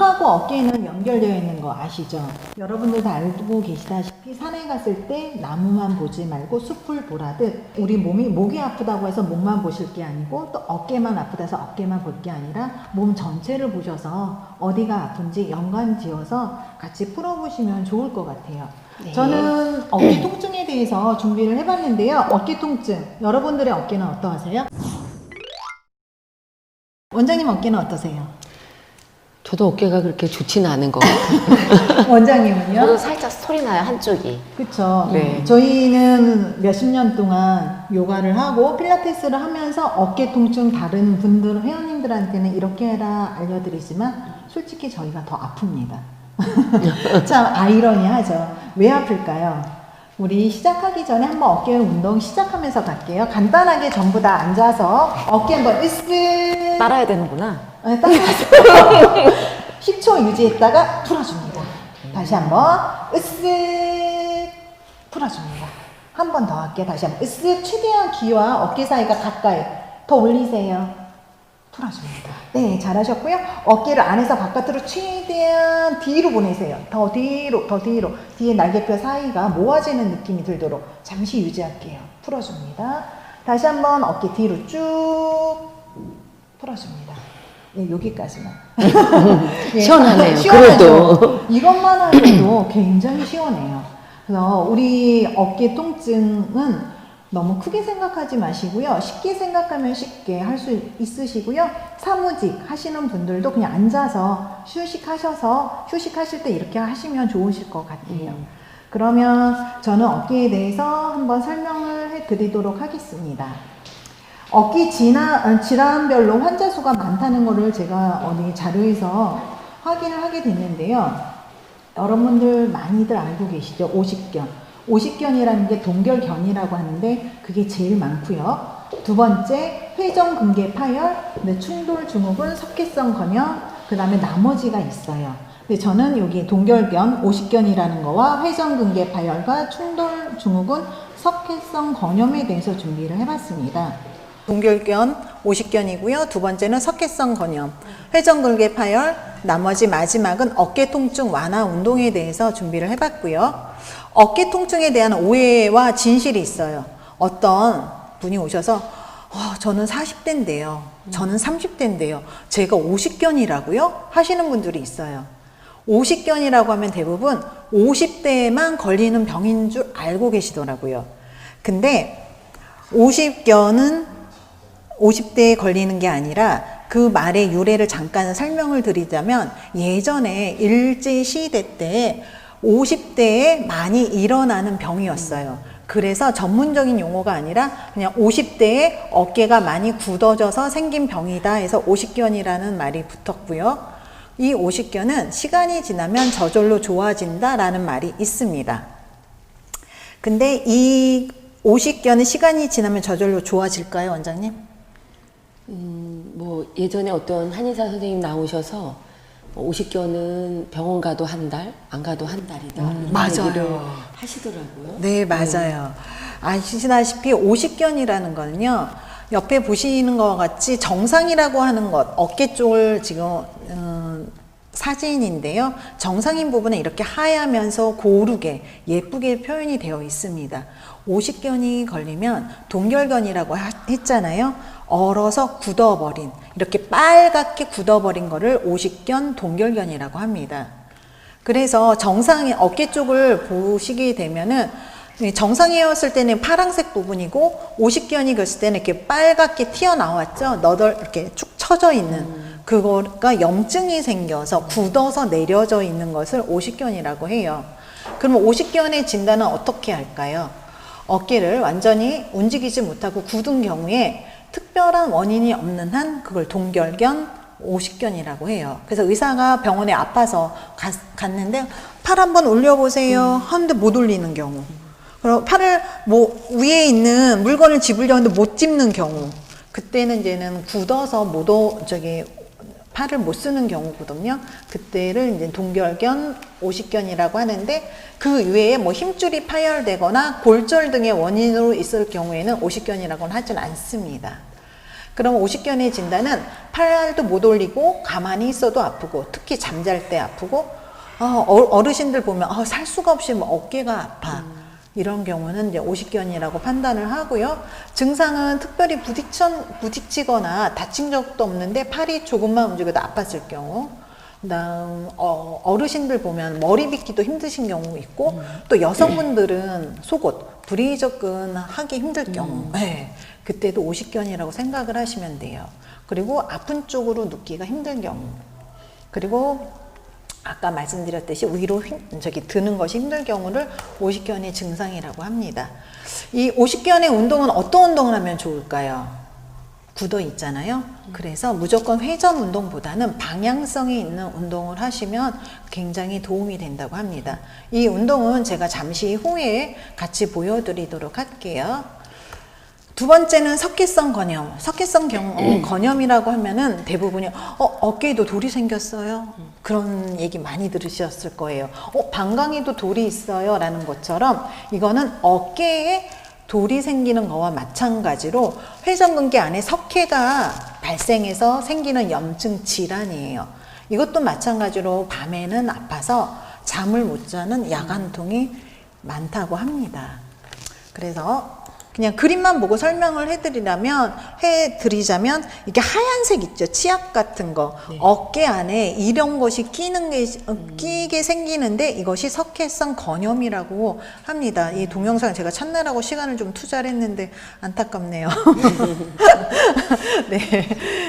엉덩하고 어깨는 연결되어 있는 거 아시죠? 여러분들 다 알고 계시다시피 산에 갔을 때 나무만 보지 말고 숲을 보라듯 우리 목이 아프다고 해서 목만 보실 게 아니고 또 어깨만 아프다 해서 어깨만 볼 게 아니라 몸 전체를 보셔서 어디가 아픈지 연관 지어서 같이 풀어보시면 좋을 것 같아요. 네. 저는 어깨 통증에 대해서 준비를 해봤는데요. 어깨 통증, 여러분들의 어깨는 어떠하세요? 원장님 어깨는 어떠세요? 저도 어깨가 그렇게 좋지는 않은 것 같아요. 원장님은요? 저도 살짝 소리 나요, 한쪽이. 그쵸. 네. 저희는 몇십 년 동안 요가를 하고 필라테스를 하면서 어깨 통증 다른 분들, 회원님들한테는 이렇게 해라 알려드리지만 솔직히 저희가 더 아픕니다. 참 아이러니하죠. 왜 아플까요? 우리 시작하기 전에 한번 어깨 운동 시작하면서 갈게요. 간단하게 전부 다 앉아서 어깨 한번 으쓱 따라야 되는구나. 따라서 10초 유지했다가 풀어줍니다. 다시 한번 으쓱 풀어줍니다. 한 번 더 할게요. 다시 한번 으쓱 최대한 귀와 어깨 사이가 가까이 더 올리세요. 풀어줍니다. 네, 잘하셨고요. 어깨를 안에서 바깥으로 최대한 뒤로 보내세요. 더 뒤로, 더 뒤로. 뒤에 날개뼈 사이가 모아지는 느낌이 들도록 잠시 유지할게요. 풀어줍니다. 다시 한번 어깨 뒤로 쭉 풀어줍니다. 네, 여기까지만. 네, 시원하네요. 시원하죠? 그래도. 이것만 해도 굉장히 시원해요. 그래서 우리 어깨 통증은 너무 크게 생각하지 마시고요. 쉽게 생각하면 쉽게 할 수 있으시고요. 사무직 하시는 분들도 그냥 앉아서 휴식하실 때 이렇게 하시면 좋으실 것 같아요. 그러면 저는 어깨에 대해서 한번 설명을 해드리도록 하겠습니다. 어깨 질환별로 환자 수가 많다는 것을 제가 어디 자료에서 확인을 하게 됐는데요. 여러분들 많이들 알고 계시죠? 오십견이라는 게 동결견이라고 하는데 그게 제일 많고요. 두 번째 회전근개 파열, 충돌 증후군, 석회성 건염, 그 다음에 나머지가 있어요. 근데 저는 여기 동결견, 오십견이라는 거와 회전근개 파열과 충돌 증후군, 석회성 건염에 대해서 준비를 해봤습니다. 동결견, 오십견이고요. 두 번째는 석회성 건염, 회전근개 파열, 나머지 마지막은 어깨 통증 완화 운동에 대해서 준비를 해봤고요. 어깨 통증에 대한 오해와 진실이 있어요. 어떤 분이 오셔서 저는 40대인데요. 저는 30대인데요. 제가 오십견이라고요? 하시는 분들이 있어요. 오십견이라고 하면 대부분 50대에만 걸리는 병인 줄 알고 계시더라고요. 근데 오십견은 50대에 걸리는 게 아니라 그 말의 유래를 잠깐 설명을 드리자면 예전에 일제시대 때 50대에 많이 일어나는 병이었어요. 그래서 전문적인 용어가 아니라 그냥 50대에 어깨가 많이 굳어져서 생긴 병이다 해서 오십견이라는 말이 붙었고요. 이 오십견은 시간이 지나면 저절로 좋아진다 라는 말이 있습니다. 근데 이 오십견은 시간이 지나면 저절로 좋아질까요, 원장님? 뭐 예전에 어떤 한의사 선생님 나오셔서 오십견은 병원 가도 한 달, 안 가도 한 달이다. 이런 맞아요. 얘기를 하시더라고요. 네, 맞아요. 아시다시피 오십견이라는 거는요, 옆에 보시는 것과 같이 정상이라고 하는 것, 어깨 쪽을 지금 사진인데요. 정상인 부분은 이렇게 하얗면서 고르게 예쁘게 표현이 되어 있습니다. 오십견이 걸리면 동결견이라고 했잖아요. 얼어서 굳어버린, 이렇게 빨갛게 굳어버린 거를 오십견, 동결견이라고 합니다. 그래서 정상의 어깨 쪽을 보시게 되면은 정상이었을 때는 파란색 부분이고 오십견이 됐을 때는 이렇게 빨갛게 튀어나왔죠. 이렇게 축 처져 있는 그거가 염증이 생겨서 굳어서 내려져 있는 것을 오십견이라고 해요. 그럼 오십견의 진단은 어떻게 할까요? 어깨를 완전히 움직이지 못하고 굳은 경우에 특별한 원인이 없는 한 그걸 동결견, 오십견이라고 해요. 그래서 의사가 병원에 아파서 갔는데 팔 한번 올려보세요 하는데 못 올리는 경우, 그리고 팔을 위에 있는 물건을 집으려는데 못 집는 경우, 그때는 이제는 굳어서 팔을 못 쓰는 경우거든요. 그때를 이제 동결견, 오십견이라고 하는데 그 외에 힘줄이 파열되거나 골절 등의 원인으로 있을 경우에는 오십견이라고는 하진 않습니다. 그럼 오십견의 진단은 팔도 못 올리고 가만히 있어도 아프고 특히 잠잘 때 아프고 어르신들 보면 살 수가 없이 뭐 어깨가 아파 이런 경우는 이제 오십견이라고 판단을 하고요. 증상은 특별히 부딪히거나 다친 적도 없는데 팔이 조금만 움직여도 아팠을 경우, 그다음 어르신들 보면 머리 빗기도 힘드신 경우 있고 또 여성분들은 속옷 브레이저근 하기 힘들 경우 네, 그때도 오십견이라고 생각을 하시면 돼요. 그리고 아픈 쪽으로 눕기가 힘든 경우, 그리고 아까 말씀드렸듯이 위로 드는 것이 힘들 경우를 오십견의 증상이라고 합니다. 이 오십견의 운동은 어떤 운동을 하면 좋을까요? 굳어 있잖아요. 그래서 무조건 회전 운동보다는 방향성이 있는 운동을 하시면 굉장히 도움이 된다고 합니다. 이 운동은 제가 잠시 후에 같이 보여드리도록 할게요. 두 번째는 석회성 건염. 석회성 건염이라고 하면은 대부분이 어깨에도 돌이 생겼어요. 그런 얘기 많이 들으셨을 거예요. 방광에도 돌이 있어요 라는 것처럼 이거는 어깨에 돌이 생기는 거와 마찬가지로 회전근개 안에 석회가 발생해서 생기는 염증 질환이에요. 이것도 마찬가지로 밤에는 아파서 잠을 못 자는 야간통이 많다고 합니다. 그래서 그냥 그림만 보고 설명을 해드리자면 이게 하얀색 있죠, 치약 같은 거. 네. 어깨 안에 이런 것이 끼게 생기는데 이것이 석회성 건염이라고 합니다. 이 동영상 제가 찾느라고 시간을 좀 투자를 했는데 안타깝네요. 네.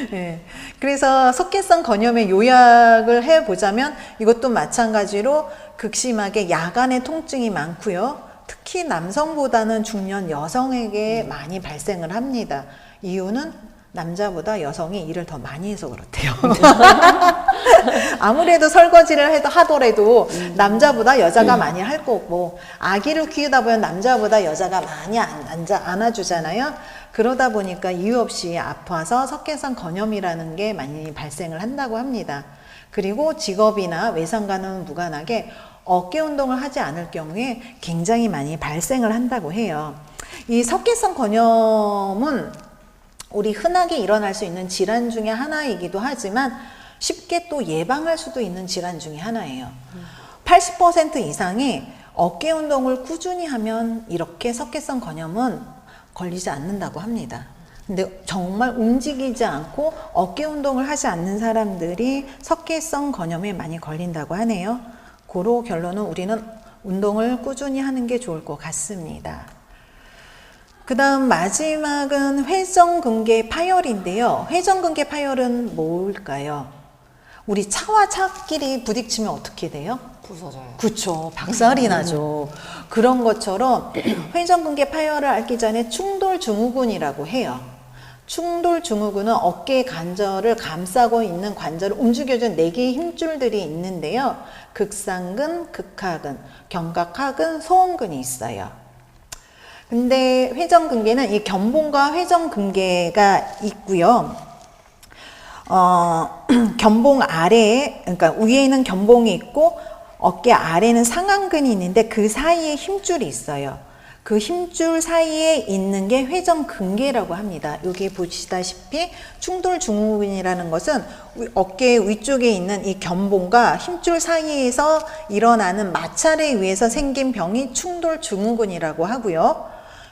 네. 그래서 석회성 건염의 요약을 해보자면 이것도 마찬가지로 극심하게 야간에 통증이 많고요. 특히 남성보다는 중년 여성에게 많이 발생을 합니다. 이유는 남자보다 여성이 일을 더 많이 해서 그렇대요. 아무래도 설거지를 하더라도 남자보다 여자가 많이 할 거고, 아기를 키우다 보면 남자보다 여자가 많이 안아주잖아요. 그러다 보니까 이유 없이 아파서 석회성 건염이라는 게 많이 발생을 한다고 합니다. 그리고 직업이나 외상과는 무관하게 어깨 운동을 하지 않을 경우에 굉장히 많이 발생을 한다고 해요. 이 석회성 건염은 우리 흔하게 일어날 수 있는 질환 중에 하나이기도 하지만 쉽게 또 예방할 수도 있는 질환 중에 하나예요. 80% 이상이 어깨 운동을 꾸준히 하면 이렇게 석회성 건염은 걸리지 않는다고 합니다. 근데 정말 움직이지 않고 어깨 운동을 하지 않는 사람들이 석회성 건염에 많이 걸린다고 하네요. 고로 결론은 우리는 운동을 꾸준히 하는 게 좋을 것 같습니다. 그 다음 마지막은 회전근개 파열인데요. 회전근개 파열은 뭘까요? 우리 차와 차끼리 부딪히면 어떻게 돼요? 부서져요. 그쵸. 박살이 나죠. 그런 것처럼 회전근개 파열을 앓기 전에 충돌증후군이라고 해요. 충돌증후군은 어깨 관절을 감싸고 있는 관절을 움직여준 4개의 힘줄들이 있는데요. 극상근, 극하근, 견각하근, 소음근이 있어요. 근데 회전근개는 이 견봉과 회전근개가 있고요. 견봉 아래에, 그러니까 위에는 견봉이 있고 어깨 아래는 상완근이 있는데 그 사이에 힘줄이 있어요. 그 힘줄 사이에 있는 게 회전근개라고 합니다. 여기 보시다시피 충돌증후군이라는 것은 어깨 위쪽에 있는 이 견봉과 힘줄 사이에서 일어나는 마찰에 의해서 생긴 병이 충돌증후군이라고 하고요.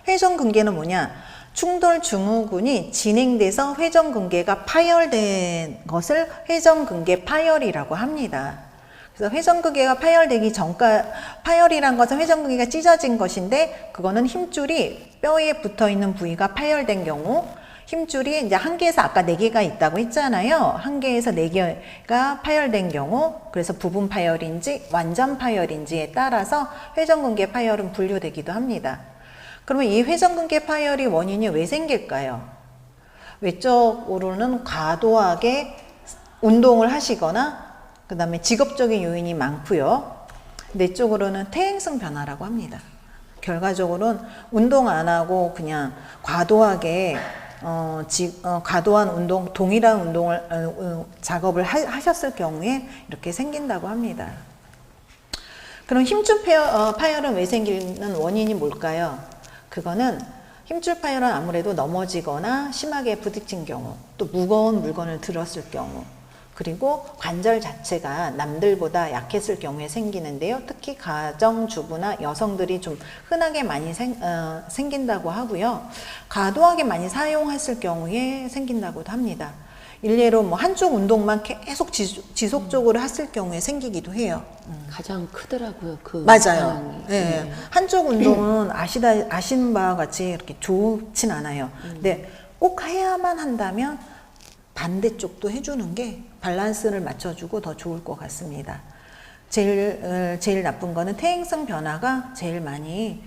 회전근개는 뭐냐? 충돌증후군이 진행돼서 회전근개가 파열된 것을 회전근개 파열이라고 합니다. 그래서 회전근개가 파열되기 파열이란 것은 회전근개가 찢어진 것인데, 그거는 힘줄이 뼈에 붙어 있는 부위가 파열된 경우, 힘줄이 이제 한 개에서 아까 4개가 있다고 했잖아요. 한 개에서 4개가 파열된 경우, 그래서 부분 파열인지 완전 파열인지에 따라서 회전근개 파열은 분류되기도 합니다. 그러면 이 회전근개 파열이 원인이 왜 생길까요? 외적으로는 과도하게 운동을 하시거나 그 다음에 직업적인 요인이 많고요. 내적으로는 퇴행성 변화라고 합니다. 결과적으로는 운동 안 하고 그냥 과도하게 과도한 운동, 동일한 운동을 작업을 하셨을 경우에 이렇게 생긴다고 합니다. 그럼 힘줄 파열은 왜 생기는 원인이 뭘까요? 그거는 힘줄 파열은 아무래도 넘어지거나 심하게 부딪힌 경우, 또 무거운 물건을 들었을 경우, 그리고 관절 자체가 남들보다 약했을 경우에 생기는데요. 특히 가정주부나 여성들이 좀 흔하게 많이 생긴다고 하고요. 과도하게 많이 사용했을 경우에 생긴다고도 합니다. 일례로 뭐 한쪽 운동만 계속 지속적으로 했을 경우에 생기기도 해요. 가장 크더라고요. 그 맞아요. 상황이. 네. 한쪽 운동은 아시는 바와 같이 이렇게 좋진 않아요. 근데 꼭 해야만 한다면 반대쪽도 해주는 게 밸런스를 맞춰주고 더 좋을 것 같습니다. 제일 나쁜 거는 퇴행성 변화가 제일 많이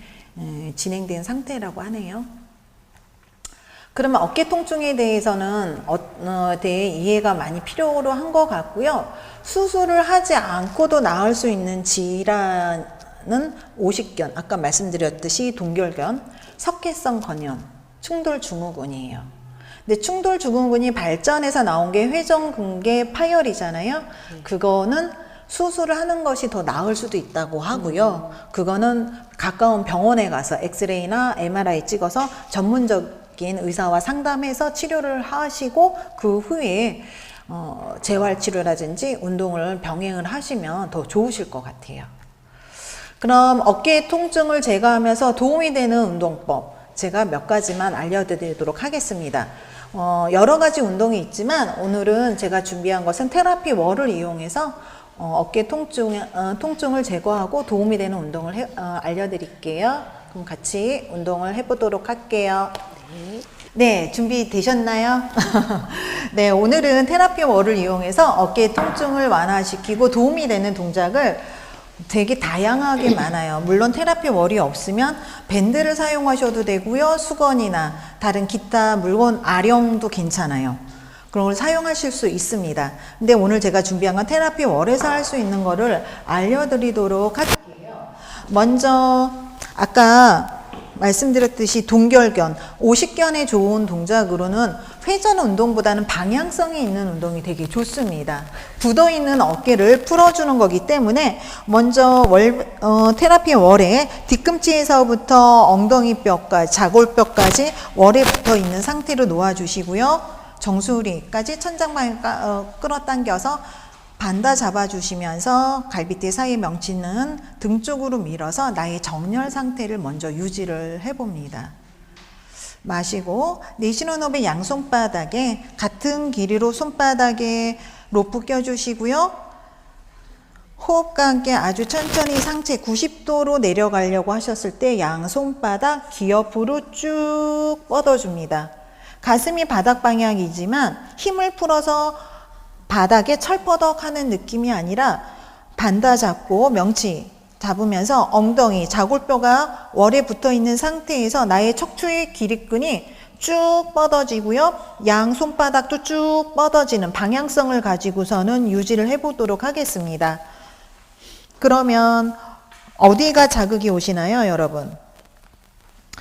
진행된 상태라고 하네요. 그러면 어깨 통증에 대해서는 대해 이해가 많이 필요로 한 것 같고요. 수술을 하지 않고도 나을 수 있는 질환은 오십견, 아까 말씀드렸듯이 동결견, 석회성 건염, 충돌 증후군이에요. 근데 충돌 증후군이 발전해서 나온 게 회전근개 파열이잖아요. 그거는 수술을 하는 것이 더 나을 수도 있다고 하고요. 그거는 가까운 병원에 가서 엑스레이나 MRI 찍어서 전문적인 의사와 상담해서 치료를 하시고 그 후에 재활치료라든지 운동을 병행을 하시면 더 좋으실 것 같아요. 그럼 어깨 통증을 제거하면서 도움이 되는 운동법 제가 몇 가지만 알려드리도록 하겠습니다. 여러 가지 운동이 있지만 오늘은 제가 준비한 것은 테라피 월을 이용해서 어깨 통증을 제거하고 도움이 되는 운동을 알려드릴게요. 그럼 같이 운동을 해보도록 할게요. 네, 준비되셨나요? 네, 오늘은 테라피 월을 이용해서 어깨 통증을 완화시키고 도움이 되는 동작을 되게 다양하게 많아요. 물론 테라피 월이 없으면 밴드를 사용하셔도 되고요. 수건이나 다른 기타 물건 아령도 괜찮아요. 그런 걸 사용하실 수 있습니다. 근데 오늘 제가 준비한 건 테라피 월에서 할 수 있는 거를 알려드리도록 할게요. 먼저 아까 말씀드렸듯이 동결견, 오십견에 좋은 동작으로는 회전 운동보다는 방향성이 있는 운동이 되게 좋습니다. 굳어있는 어깨를 풀어주는 거기 때문에 먼저 테라피 월에 뒤꿈치에서부터 엉덩이뼈까지, 자골뼈까지 월에 붙어 있는 상태로 놓아주시고요. 정수리까지 천장 방향 끌어당겨서 반다 잡아주시면서 갈비뼈 사이 명치는 등 쪽으로 밀어서 나의 정렬 상태를 먼저 유지를 해봅니다. 마시고 내쉬는 호흡에 양손바닥에 같은 길이로 손바닥에 로프 껴주시고요. 호흡과 함께 아주 천천히 상체 90도로 내려가려고 하셨을 때 양손바닥 귀 옆으로 쭉 뻗어줍니다. 가슴이 바닥 방향이지만 힘을 풀어서 바닥에 철퍼덕하는 느낌이 아니라 반다 잡고 명치 잡으면서 엉덩이, 자골뼈가 월에 붙어 있는 상태에서 나의 척추의 기립근이 쭉 뻗어지고요. 양 손바닥도 쭉 뻗어지는 방향성을 가지고서는 유지를 해보도록 하겠습니다. 그러면 어디가 자극이 오시나요, 여러분?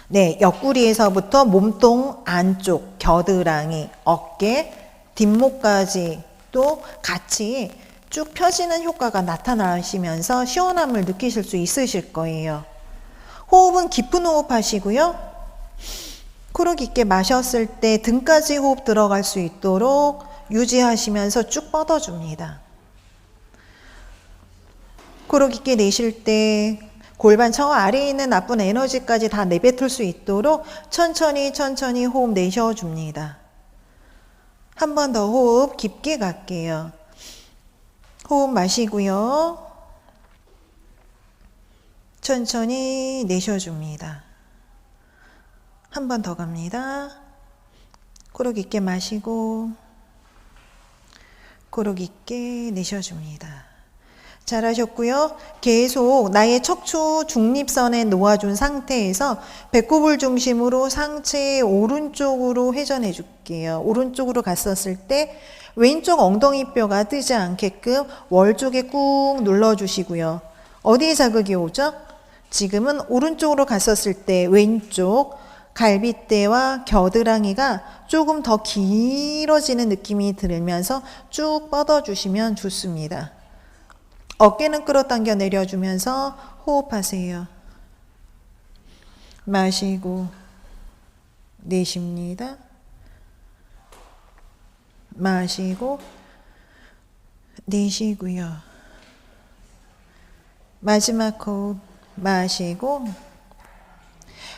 네, 옆구리에서부터 몸통 안쪽, 겨드랑이, 어깨, 뒷목까지 또 같이 쭉 펴지는 효과가 나타나시면서 시원함을 느끼실 수 있으실 거예요. 호흡은 깊은 호흡 하시고요. 코로 깊게 마셨을 때 등까지 호흡 들어갈 수 있도록 유지하시면서 쭉 뻗어줍니다. 코로 깊게 내쉴 때 골반 저 아래에 있는 나쁜 에너지까지 다 내뱉을 수 있도록 천천히 호흡 내쉬어줍니다. 한 번 더 호흡 깊게 갈게요. 호흡 마시고요. 천천히 내쉬어줍니다. 한 번 더 갑니다. 코로 깊게 마시고 코로 깊게 내쉬어줍니다. 잘하셨고요. 계속 나의 척추 중립선에 놓아준 상태에서 배꼽을 중심으로 상체 오른쪽으로 회전해 줄게요. 오른쪽으로 갔었을 때 왼쪽 엉덩이뼈가 뜨지 않게끔 월 쪽에 꾹 눌러주시고요. 어디에 자극이 오죠? 지금은 오른쪽으로 갔었을 때 왼쪽 갈비뼈와 겨드랑이가 조금 더 길어지는 느낌이 들면서 쭉 뻗어주시면 좋습니다. 어깨는 끌어당겨 내려주면서 호흡하세요. 마시고 내쉽니다. 마시고 내쉬고요. 마지막 호흡 마시고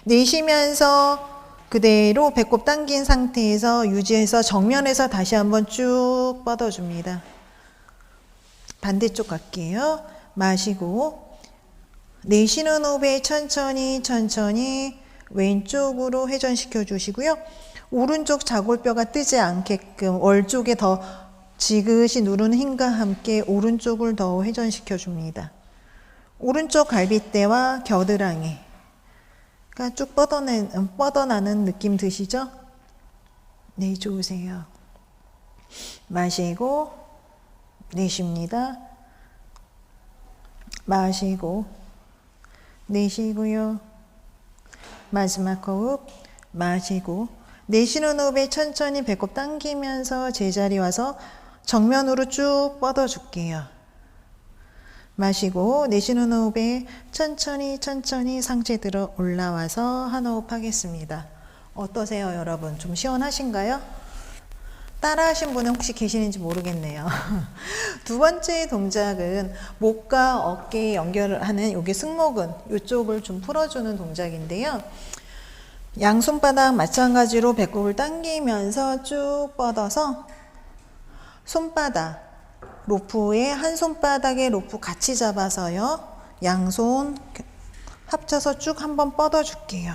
내쉬면서 그대로 배꼽 당긴 상태에서 유지해서 정면에서 다시 한번 쭉 뻗어줍니다. 반대쪽 갈게요. 마시고 내쉬는 호흡에 천천히 왼쪽으로 회전시켜 주시고요. 오른쪽 자골뼈가 뜨지 않게끔 월 쪽에 더 지그시 누르는 힘과 함께 오른쪽을 더 회전시켜 줍니다. 오른쪽 갈비뼈와 겨드랑이가 쭉 뻗어나는 느낌 드시죠? 네, 좋으세요. 마시고 내쉽니다. 마시고 내쉬고요. 마지막 호흡 마시고 내쉬는 호흡에 천천히 배꼽 당기면서 제자리 와서 정면으로 쭉 뻗어줄게요. 마시고 내쉬는 호흡에 천천히 상체 들어 올라와서 한 호흡 하겠습니다. 어떠세요, 여러분? 좀 시원하신가요? 따라 하신 분은 혹시 계시는지 모르겠네요. 두 번째 동작은 목과 어깨에 연결하는 여기 승모근 이쪽을 좀 풀어주는 동작인데요. 양손바닥 마찬가지로 배꼽을 당기면서 쭉 뻗어서 손바닥 로프에 한 손바닥에 로프 같이 잡아서요. 양손 합쳐서 쭉 한번 뻗어줄게요.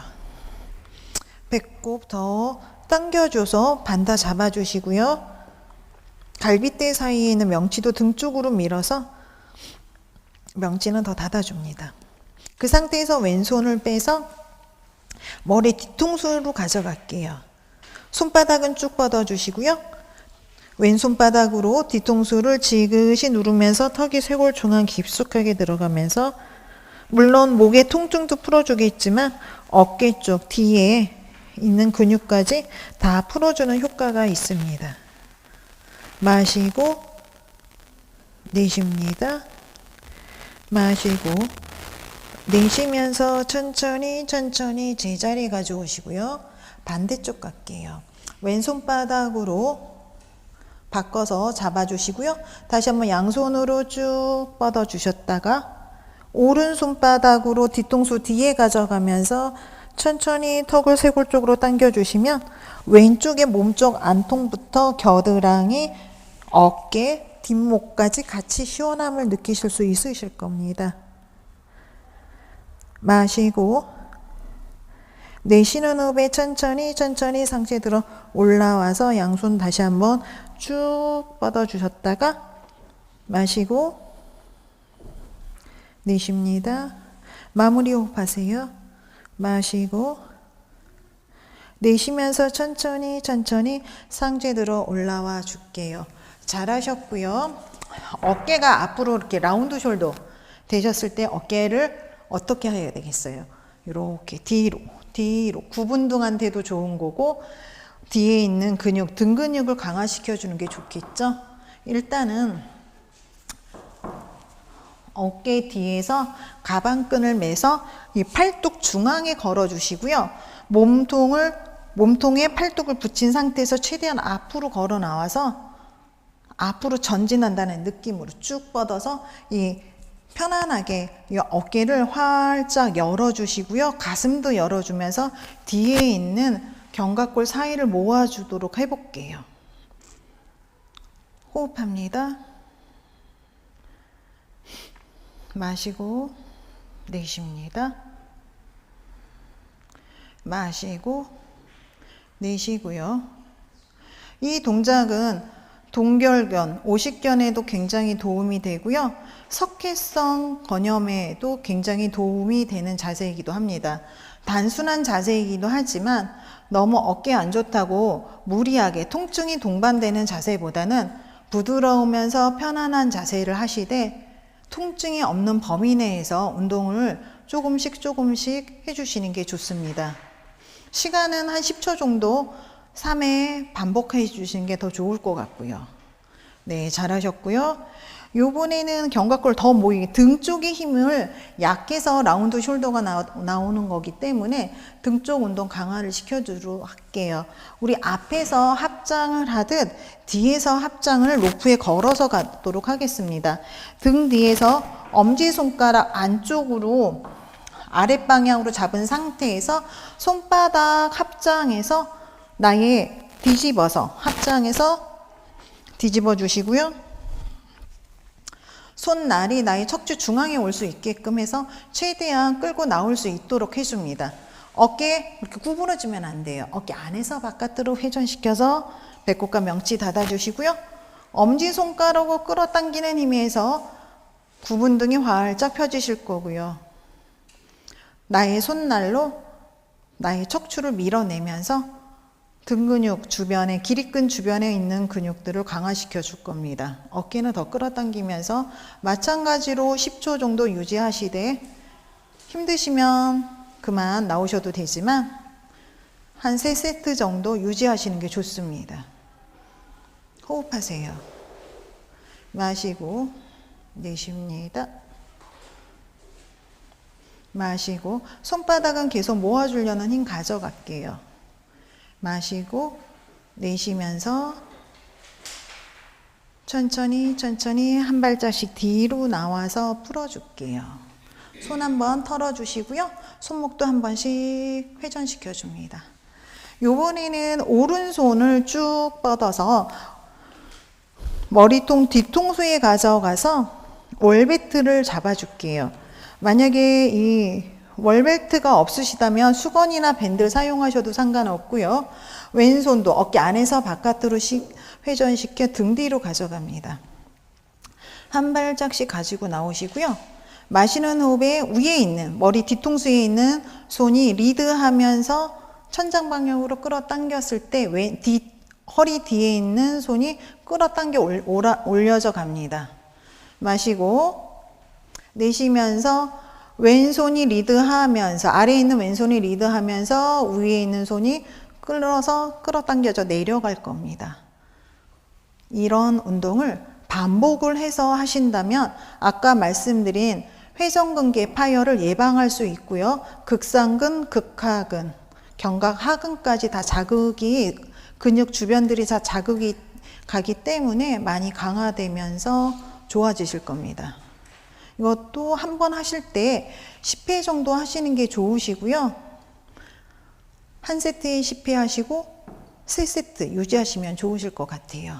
배꼽 더 당겨줘서 반다 잡아주시고요. 갈비뼈 사이에 있는 명치도 등 쪽으로 밀어서 명치는 더 닫아줍니다. 그 상태에서 왼손을 빼서 머리 뒤통수로 가져갈게요. 손바닥은 쭉 뻗어주시고요. 왼손바닥으로 뒤통수를 지그시 누르면서 턱이 쇄골 중앙 깊숙하게 들어가면서 물론 목의 통증도 풀어주겠지만 어깨 쪽 뒤에 있는 근육까지 다 풀어주는 효과가 있습니다. 마시고 내쉽니다. 마시고 내쉬면서 천천히 제자리 가져오시고요. 반대쪽 갈게요. 왼손바닥으로 바꿔서 잡아주시고요. 다시 한번 양손으로 쭉 뻗어주셨다가 오른손바닥으로 뒤통수 뒤에 가져가면서 천천히 턱을 쇄골 쪽으로 당겨주시면 왼쪽의 몸쪽 안통부터 겨드랑이, 어깨, 뒷목까지 같이 시원함을 느끼실 수 있으실 겁니다. 마시고 내쉬는 호흡에 천천히 상체 들어 올라와서 양손 다시 한번 쭉 뻗어주셨다가 마시고 내쉽니다. 마무리 호흡하세요. 마시고 내쉬면서 천천히 상체 들어 올라와 줄게요. 잘하셨고요. 어깨가 앞으로 이렇게 라운드 숄더 되셨을 때 어깨를 어떻게 해야 되겠어요? 이렇게 뒤로 구분등한테도 좋은 거고 뒤에 있는 근육, 등 근육을 강화시켜 주는 게 좋겠죠? 일단은 어깨 뒤에서 가방끈을 매서 이 팔뚝 중앙에 걸어 주시고요. 몸통에 팔뚝을 붙인 상태에서 최대한 앞으로 걸어 나와서 앞으로 전진한다는 느낌으로 쭉 뻗어서 이 편안하게 이 어깨를 활짝 열어주시고요. 가슴도 열어주면서 뒤에 있는 견갑골 사이를 모아주도록 해볼게요. 호흡합니다. 마시고 내쉽니다. 마시고 내쉬고요. 이 동작은 동결견, 오십견에도 굉장히 도움이 되고요. 석회성 건염에도 굉장히 도움이 되는 자세이기도 합니다. 단순한 자세이기도 하지만 너무 어깨 안 좋다고 무리하게 통증이 동반되는 자세보다는 부드러우면서 편안한 자세를 하시되 통증이 없는 범위 내에서 운동을 조금씩 해주시는 게 좋습니다. 시간은 한 10초 정도 3회 반복해 주시는 게 더 좋을 것 같고요. 네, 잘하셨고요. 요번에는 견갑골 더 모이게 등 쪽의 힘을 약해서 라운드 숄더가 나오는 거기 때문에 등 쪽 운동 강화를 시켜주도록 할게요. 우리 앞에서 합장을 하듯 뒤에서 합장을 로프에 걸어서 가도록 하겠습니다. 등 뒤에서 엄지손가락 안쪽으로 아랫방향으로 잡은 상태에서 손바닥 합장해서 나의 뒤집어서 합장해서 뒤집어 주시고요. 손날이 나의 척추 중앙에 올 수 있게끔 해서 최대한 끌고 나올 수 있도록 해줍니다. 어깨 이렇게 구부러지면 안 돼요. 어깨 안에서 바깥으로 회전시켜서 배꼽과 명치 닫아주시고요. 엄지손가락으로 끌어당기는 힘에서 구분등이 활짝 펴지실 거고요. 나의 손날로 나의 척추를 밀어내면서 등 근육 주변에, 기립근 주변에 있는 근육들을 강화시켜 줄 겁니다. 어깨는 더 끌어당기면서 마찬가지로 10초 정도 유지하시되 힘드시면 그만 나오셔도 되지만 한 3세트 정도 유지하시는 게 좋습니다. 호흡하세요. 마시고 내쉽니다. 마시고 손바닥은 계속 모아주려는 힘 가져갈게요. 마시고 내쉬면서 천천히 한 발짝씩 뒤로 나와서 풀어줄게요. 손 한번 털어주시고요. 손목도 한 번씩 회전시켜 줍니다. 요번에는 오른손을 쭉 뻗어서 머리통 뒤통수에 가져가서 월벨트를 잡아줄게요. 만약에 이 월벨트가 없으시다면 수건이나 밴드를 사용하셔도 상관없고요. 왼손도 어깨 안에서 바깥으로 회전시켜 등 뒤로 가져갑니다. 한 발짝씩 가지고 나오시고요. 마시는 호흡에 위에 있는 머리 뒤통수에 있는 손이 리드하면서 천장 방향으로 끌어당겼을 때 허리 뒤에 있는 손이 끌어당겨 올려져 갑니다. 마시고 내쉬면서 왼손이 리드하면서 아래에 있는 왼손이 리드하면서 위에 있는 손이 끌어당겨져 내려갈 겁니다. 이런 운동을 반복을 해서 하신다면 아까 말씀드린 회전근개 파열을 예방할 수 있고요. 극상근, 극하근, 견각 하근까지 다 자극이 근육 주변들이 다 자극이 가기 때문에 많이 강화되면서 좋아지실 겁니다. 이것도 한 번 하실 때 10회 정도 하시는 게 좋으시고요. 한 세트에 10회 하시고 3세트 유지하시면 좋으실 것 같아요.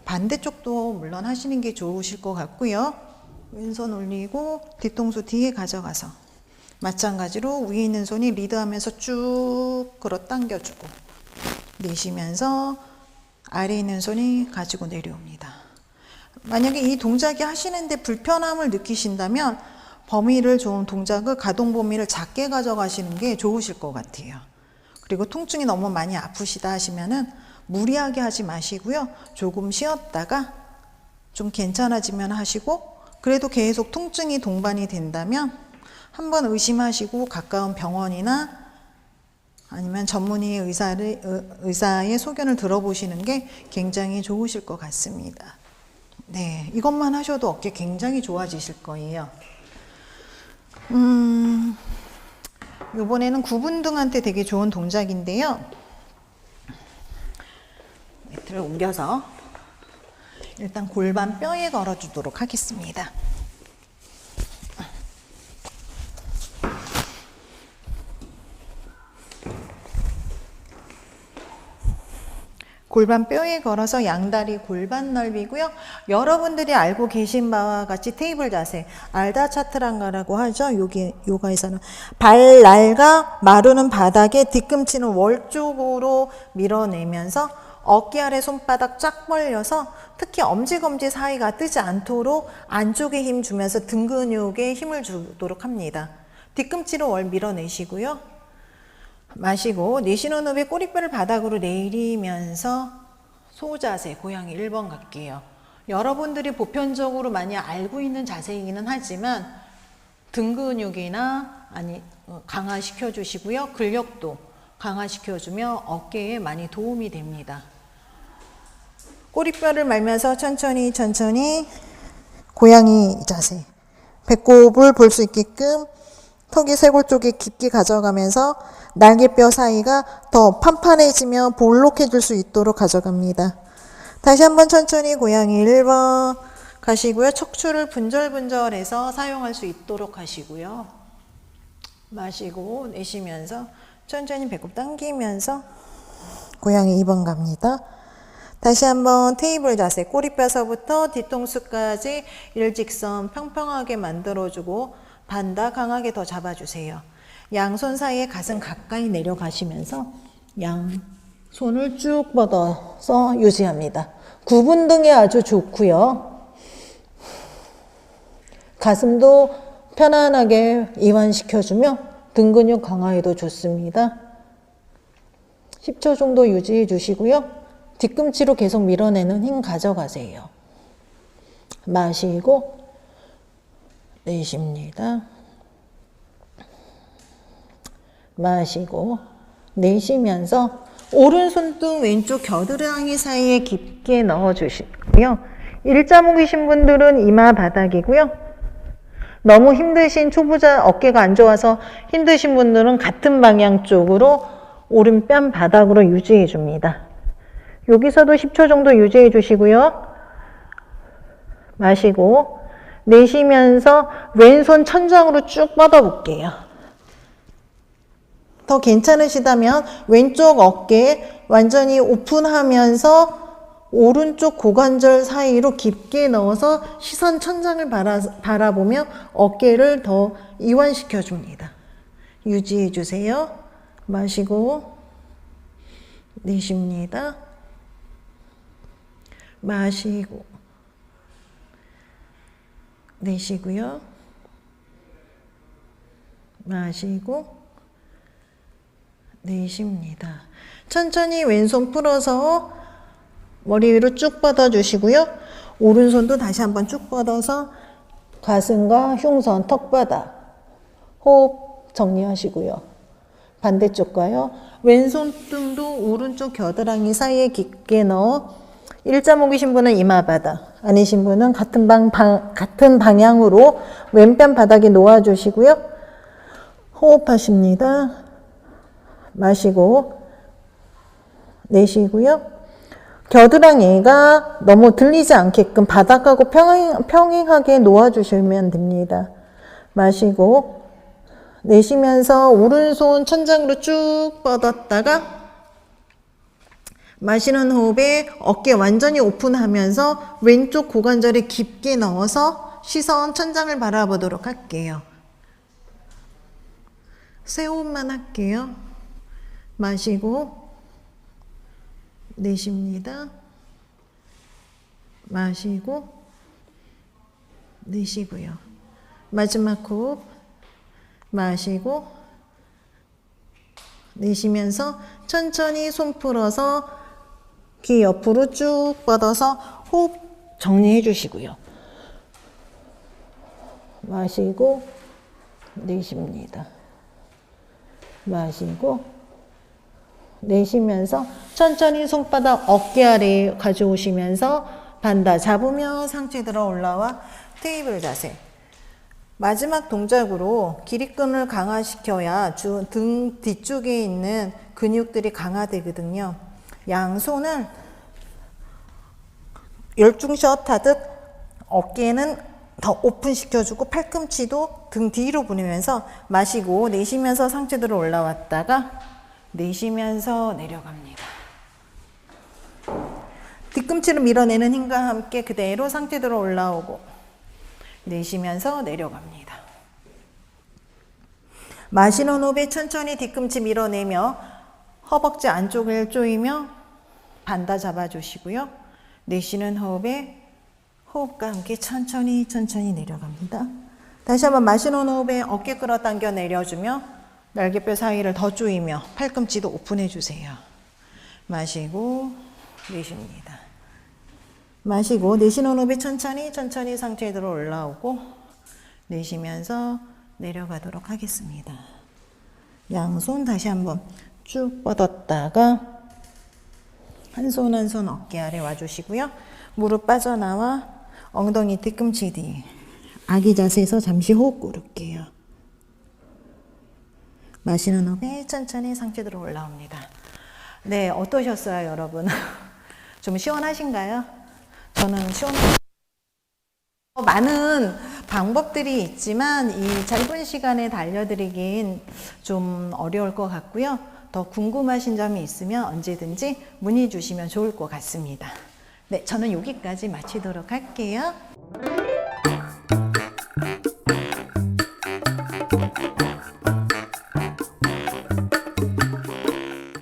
반대쪽도 물론 하시는 게 좋으실 것 같고요. 왼손 올리고 뒤통수 뒤에 가져가서 마찬가지로 위에 있는 손이 리드하면서 쭉 끌어당겨주고 내쉬면서 아래에 있는 손이 가지고 내려옵니다. 만약에 이 동작이 하시는데 불편함을 느끼신다면 범위를 좀 동작을 가동 범위를 작게 가져가시는 게 좋으실 것 같아요. 그리고 통증이 너무 많이 아프시다 하시면은 무리하게 하지 마시고요. 조금 쉬었다가 좀 괜찮아지면 하시고 그래도 계속 통증이 동반이 된다면 한번 의심하시고 가까운 병원이나 아니면 전문의 의사의 소견을 들어보시는 게 굉장히 좋으실 것 같습니다. 네, 이것만 하셔도 어깨 굉장히 좋아지실 거예요. 이번에는 구분등한테 되게 좋은 동작인데요. 매트를 옮겨서 일단 골반 뼈에 걸어주도록 하겠습니다. 골반 뼈에 걸어서 양다리 골반 넓이고요. 여러분들이 알고 계신 바와 같이 테이블 자세, 알다 차트랑가라고 하죠. 요가에서는 발 날과 마루는 바닥에 뒤꿈치는 월 쪽으로 밀어내면서 어깨 아래 손바닥 쫙 벌려서 특히 엄지검지 사이가 뜨지 않도록 안쪽에 힘 주면서 등 근육에 힘을 주도록 합니다. 뒤꿈치로 월 밀어내시고요. 마시고 내쉬는 호흡에 꼬리뼈를 바닥으로 내리면서 소자세, 고양이 1번 갈게요. 여러분들이 보편적으로 많이 알고 있는 자세이기는 하지만 등 근육이나 강화시켜 주시고요. 근력도 강화시켜 주며 어깨에 많이 도움이 됩니다. 꼬리뼈를 말면서 천천히 고양이 자세. 배꼽을 볼 수 있게끔 턱이 쇄골 쪽에 깊게 가져가면서 날개뼈 사이가 더 판판해지며 볼록해질 수 있도록 가져갑니다. 다시 한번 천천히 고양이 1번 가시고요. 척추를 분절분절해서 사용할 수 있도록 하시고요. 마시고 내쉬면서 천천히 배꼽 당기면서 고양이 2번 갑니다. 다시 한번 테이블 자세, 꼬리뼈서부터 뒤통수까지 일직선 평평하게 만들어주고 반다 강하게 더 잡아주세요. 양손 사이에 가슴 가까이 내려가시면서 양손을 쭉 뻗어서 유지합니다. 구분 등에 아주 좋고요. 가슴도 편안하게 이완시켜주며 등 근육 강화에도 좋습니다. 10초 정도 유지해 주시고요. 뒤꿈치로 계속 밀어내는 힘 가져가세요. 마시고 내쉽니다. 마시고 내쉬면서 오른손등 왼쪽 겨드랑이 사이에 깊게 넣어주시고요. 일자목이신 분들은 이마 바닥이고요. 너무 힘드신 초보자 어깨가 안 좋아서 힘드신 분들은 같은 방향 쪽으로 오른뺨 바닥으로 유지해 줍니다. 여기서도 10초 정도 유지해 주시고요. 마시고 내쉬면서 왼손 천장으로 쭉 뻗어 볼게요. 더 괜찮으시다면 왼쪽 어깨 완전히 오픈하면서 오른쪽 고관절 사이로 깊게 넣어서 시선 천장을 바라보며 어깨를 더 이완시켜 줍니다. 유지해 주세요. 마시고 내쉽니다. 마시고 내쉬고요. 마시고 내쉽니다. 천천히 왼손 풀어서 머리 위로 쭉 뻗어 주시고요. 오른손도 다시 한번 쭉 뻗어서 가슴과 흉선, 턱바닥 호흡 정리하시고요. 반대쪽과요. 왼손 등도 오른쪽 겨드랑이 사이에 깊게 넣어 일자목이신 분은 이마 바닥, 아니신 분은 같은 방향으로 왼뺨 바닥에 놓아주시고요. 호흡하십니다. 마시고 내쉬고요. 겨드랑이가 너무 들리지 않게끔 바닥하고 평행하게 놓아주시면 됩니다. 마시고 내쉬면서 오른손 천장으로 쭉 뻗었다가 마시는 호흡에 어깨 완전히 오픈하면서 왼쪽 고관절에 깊게 넣어서 시선 천장을 바라보도록 할게요. 세 호흡만 할게요. 마시고 내쉽니다. 마시고 내쉬고요. 마지막 호흡 마시고 내쉬면서 천천히 손 풀어서 귀 옆으로 쭉 뻗어서 호흡 정리해 주시고요. 마시고 내쉽니다. 마시고 내쉬면서 천천히 손바닥 어깨 아래 가져오시면서 반다 잡으며 상체 들어 올라와 테이블 자세. 마지막 동작으로 기립근을 강화시켜야 등 뒤쪽에 있는 근육들이 강화되거든요. 양손을 열중샷 하듯 어깨는 더 오픈시켜주고 팔꿈치도 등 뒤로 보내면서 마시고 내쉬면서 상체 들어 올라왔다가 내쉬면서 내려갑니다. 뒤꿈치를 밀어내는 힘과 함께 그대로 상태 들어 올라오고 내쉬면서 내려갑니다. 마시는 호흡에 천천히 뒤꿈치 밀어내며 허벅지 안쪽을 조이며 반다 잡아주시고요. 내쉬는 호흡에 호흡과 함께 천천히 내려갑니다. 다시 한번 마시는 호흡에 어깨 끌어당겨 내려주며 날개뼈 사이를 더 조이며 팔꿈치도 오픈해주세요. 마시고 내쉽니다. 마시고 내쉬는 호흡에 천천히 상체에 들어 올라오고 내쉬면서 내려가도록 하겠습니다. 양손 다시 한번 쭉 뻗었다가 한 손 한 손 어깨 아래 와주시고요. 무릎 빠져나와 엉덩이 뒤꿈치 뒤. 아기 자세에서 잠시 호흡 고를게요. 마시는 호흡에 천천히 상체로 올라옵니다. 네, 어떠셨어요, 여러분? 좀 시원하신가요? 저는 시원해요. 많은 방법들이 있지만 이 짧은 시간에 알려드리긴 좀 어려울 것 같고요. 더 궁금하신 점이 있으면 언제든지 문의 주시면 좋을 것 같습니다. 네, 저는 여기까지 마치도록 할게요.